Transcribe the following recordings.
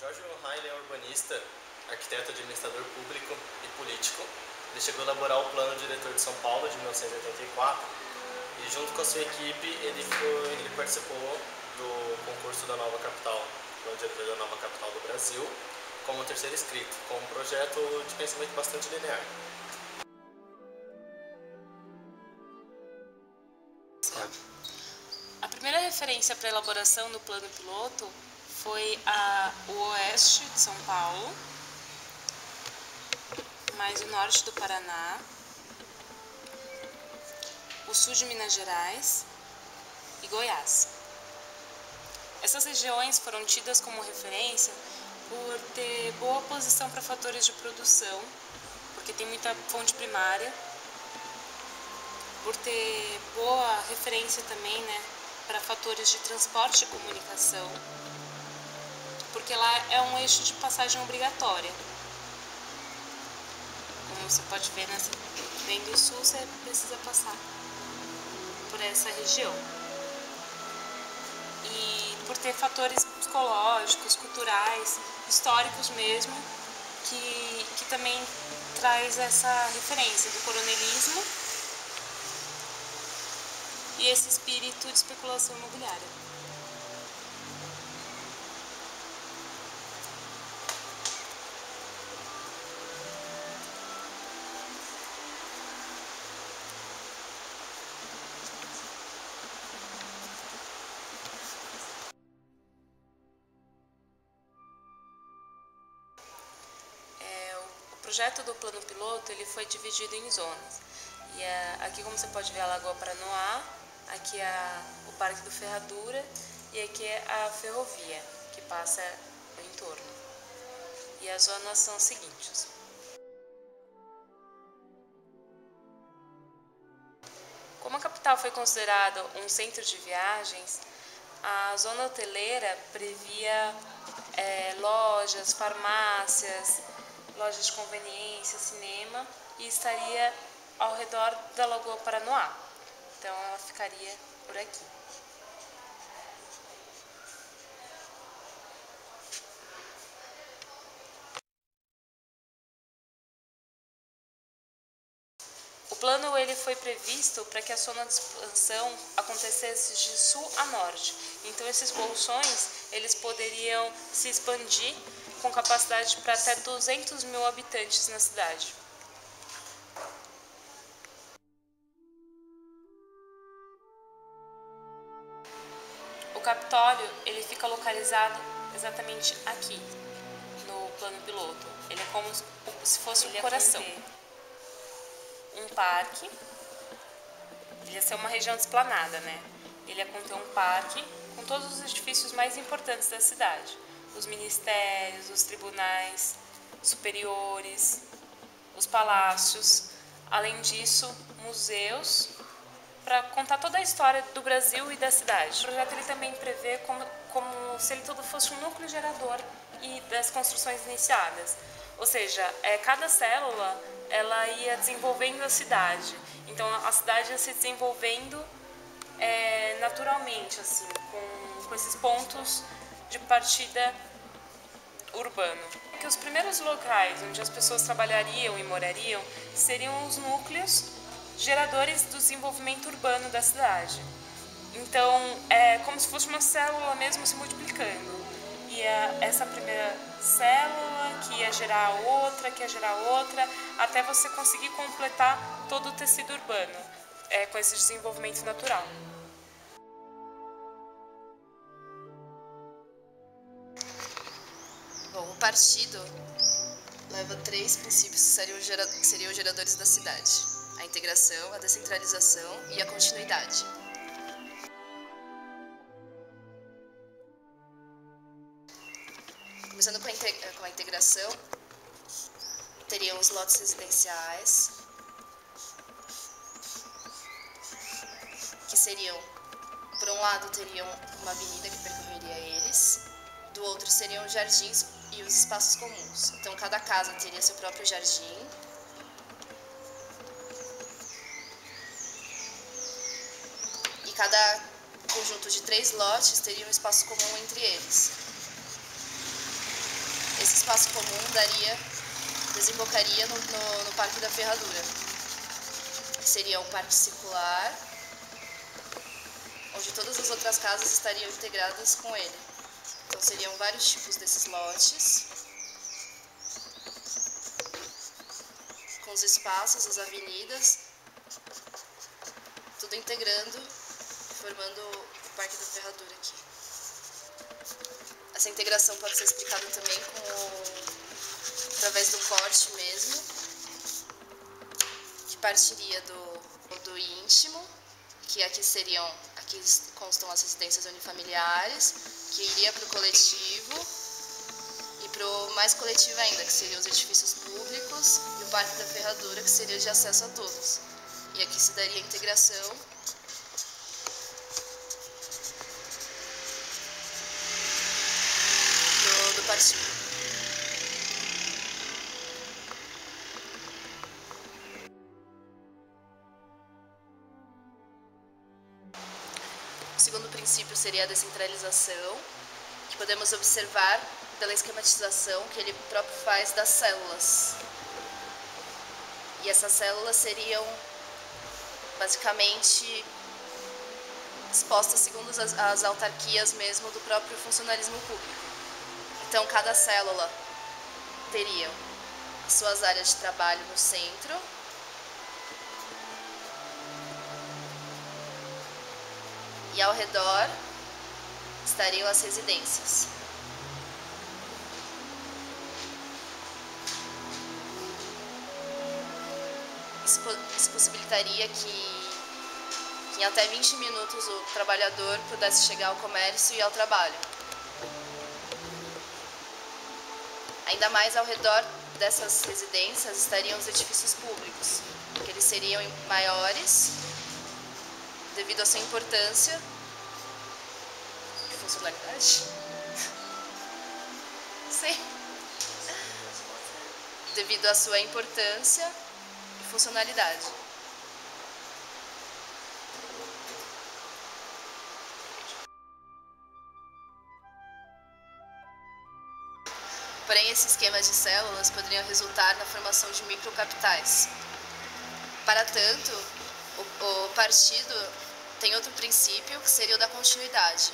Jorge Wilhelm é urbanista, arquiteto, administrador público e político. Ele chegou a elaborar o Plano Diretor de São Paulo de 1984 e, junto com a sua equipe, ele participou do concurso da Nova Capital, Plano Diretor da Nova Capital do Brasil, como terceiro escrito, com um projeto de pensamento bastante linear. A primeira referência para a elaboração do plano piloto foi o oeste de São Paulo, mais o norte do Paraná, o sul de Minas Gerais e Goiás. Essas regiões foram tidas como referência por ter boa posição para fatores de produção, porque tem muita fonte primária, por ter boa referência também, para fatores de transporte e comunicação, porque lá é um eixo de passagem obrigatória. Como você pode ver, vem do sul, você precisa passar por essa região. E por ter fatores psicológicos, culturais, históricos mesmo, que também traz essa referência do coronelismo e esse espírito de especulação imobiliária. O projeto do plano piloto ele foi dividido em zonas. E aqui, como você pode ver, a Lagoa Paranoá, aqui é o Parque do Ferradura e aqui é a ferrovia que passa no entorno. E as zonas são as seguintes. Como a capital foi considerada um centro de viagens, a zona hoteleira previa lojas, farmácias, lojas de conveniência, cinema, e estaria ao redor da Lagoa Paranoá. Então ela ficaria por aqui. O plano ele foi previsto para que a zona de expansão acontecesse de sul a norte. Então esses bolsões eles poderiam se expandir com capacidade para até 200 mil habitantes na cidade. O Capitólio ele fica localizado exatamente aqui, no plano piloto. Ele é como se fosse o coração. Um parque, ele ia ser uma região desplanada, Ele ia conter um parque com todos os edifícios mais importantes da cidade. Os ministérios, os tribunais superiores, os palácios. Além disso, museus, para contar toda a história do Brasil e da cidade. O projeto ele também prevê como se ele todo fosse um núcleo gerador e das construções iniciadas. Ou seja, cada célula ela ia desenvolvendo a cidade. Então a cidade ia se desenvolvendo naturalmente, assim, com esses pontos de partida urbano. Porque os primeiros locais onde as pessoas trabalhariam e morariam seriam os núcleos geradores do desenvolvimento urbano da cidade. Então, é como se fosse uma célula mesmo se multiplicando. E essa primeira célula que ia gerar outra, que ia gerar outra, até você conseguir completar todo o tecido urbano com esse desenvolvimento natural. Bom, o partido leva 3 princípios que seriam os geradores da cidade: a integração, a descentralização e a continuidade. Começando com a integração, teriam os lotes residenciais, que seriam, por um lado, teriam uma avenida que percorreria eles, do outro seriam jardins e os espaços comuns. Então, cada casa teria seu próprio jardim. E cada conjunto de 3 lotes teria um espaço comum entre eles. esse espaço comum desembocaria no Parque da Ferradura. Seria um parque circular, onde todas as outras casas estariam integradas com ele. Então seriam vários tipos desses lotes, com os espaços, as avenidas, tudo integrando, formando o Parque da Ferradura aqui. Essa integração pode ser explicada também através do corte mesmo, que partiria do íntimo, que aqui constam as residências unifamiliares, que iria para o coletivo e para o mais coletivo ainda, que seriam os edifícios públicos e o Parque da Ferradura, que seria de acesso a todos. E aqui se daria a integração do partido. O segundo princípio seria a descentralização, que podemos observar pela esquematização que ele próprio faz das células. E essas células seriam basicamente expostas segundo as autarquias mesmo do próprio funcionalismo público. Então, cada célula teria suas áreas de trabalho no centro, e ao redor estariam as residências. Isso possibilitaria que em até 20 minutos o trabalhador pudesse chegar ao comércio e ao trabalho. Ainda mais ao redor dessas residências estariam os edifícios públicos, que eles seriam maiores devido à sua importância e funcionalidade. Sim. Devido à sua importância e funcionalidade. Porém, esse esquema de células poderiam resultar na formação de microcapitais. Para tanto, o partido tem outro princípio, que seria o da continuidade.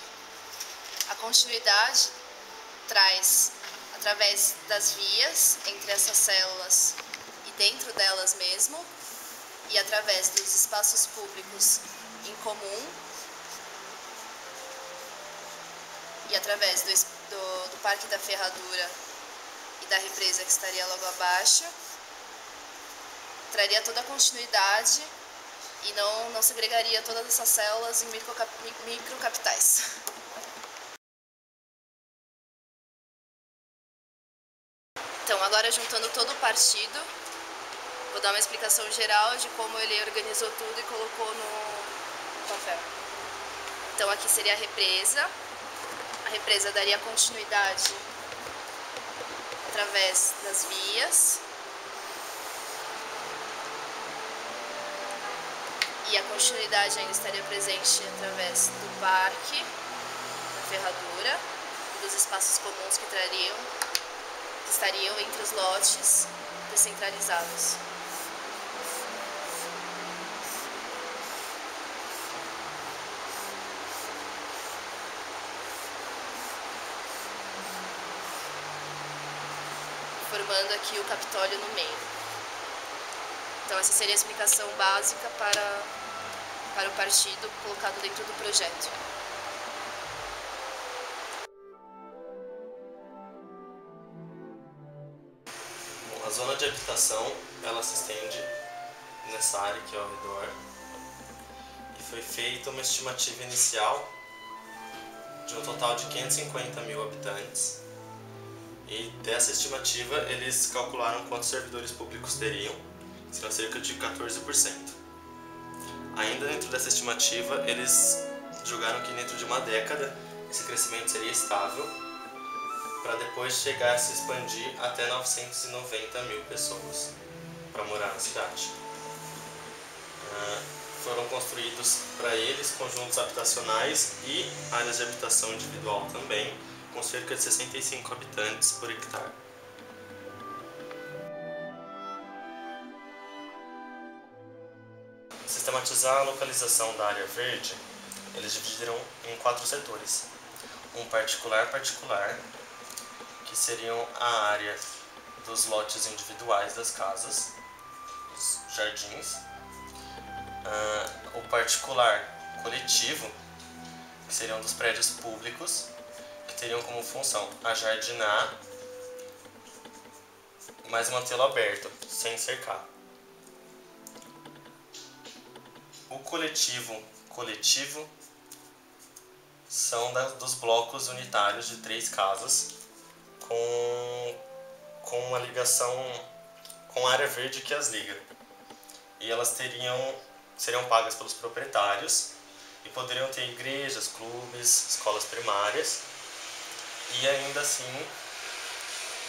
A continuidade traz, através das vias entre essas células e dentro delas mesmo, e através dos espaços públicos em comum, e através do Parque da Ferradura e da represa que estaria logo abaixo, traria toda a continuidade e não segregaria todas essas células em microcapitais. Então, agora juntando todo o partido, vou dar uma explicação geral de como ele organizou tudo e colocou no papel. Então, aqui seria a represa. A represa daria continuidade através das vias. E a continuidade ainda estaria presente através do Parque da Ferradura e dos espaços comuns que estariam entre os lotes descentralizados. Formando aqui o Capitólio no meio. Então essa seria a explicação básica para o partido colocado dentro do projeto. Bom, a zona de habitação, ela se estende nessa área aqui ao redor e foi feita uma estimativa inicial de um total de 550 mil habitantes. E dessa estimativa, eles calcularam quantos servidores públicos teriam, que serão cerca de 14%. Ainda dentro dessa estimativa, eles julgaram que dentro de uma década, esse crescimento seria estável, para depois chegar a se expandir até 990 mil pessoas para morar na cidade. Foram construídos para eles conjuntos habitacionais e áreas de habitação individual também, com cerca de 65 habitantes por hectare. sistematizar a localização da área verde, eles dividiram em 4 setores. Um particular, que seriam a área dos lotes individuais das casas, os jardins. O particular coletivo, que seriam dos prédios públicos, que teriam como função ajardinar, mas mantê-lo aberto, sem cercar. O coletivo são dos blocos unitários de 3 casas com uma ligação com a área verde que as liga. E elas seriam pagas pelos proprietários e poderiam ter igrejas, clubes, escolas primárias e ainda assim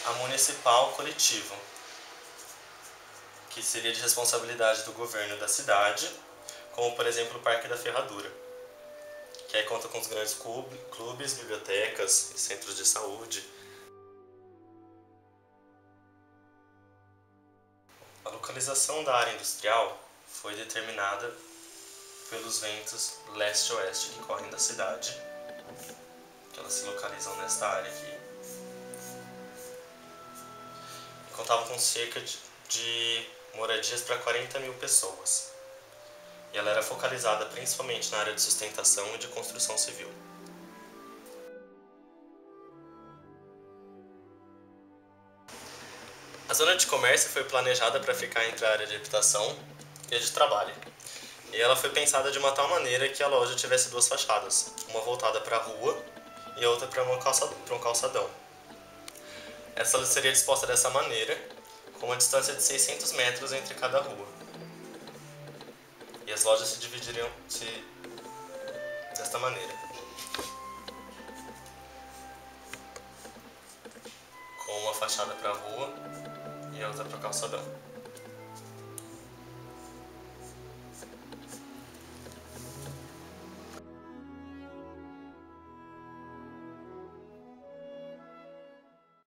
a municipal coletivo, que seria de responsabilidade do governo da cidade, como por exemplo o Parque da Ferradura, que aí conta com os grandes clubes, bibliotecas e centros de saúde. A localização da área industrial foi determinada pelos ventos leste-oeste que correm da cidade, que elas se localizam nesta área aqui. E contavam com cerca de moradias para 40 mil pessoas. E ela era focalizada principalmente na área de sustentação e de construção civil. A zona de comércio foi planejada para ficar entre a área de habitação e a de trabalho. E ela foi pensada de uma tal maneira que a loja tivesse 2 fachadas, uma voltada para a rua e a outra para um calçadão. Essa seria disposta dessa maneira, com uma distância de 600 metros entre cada rua. E as lojas se dividiriam desta maneira, com uma fachada para a rua e a outra para o calçadão.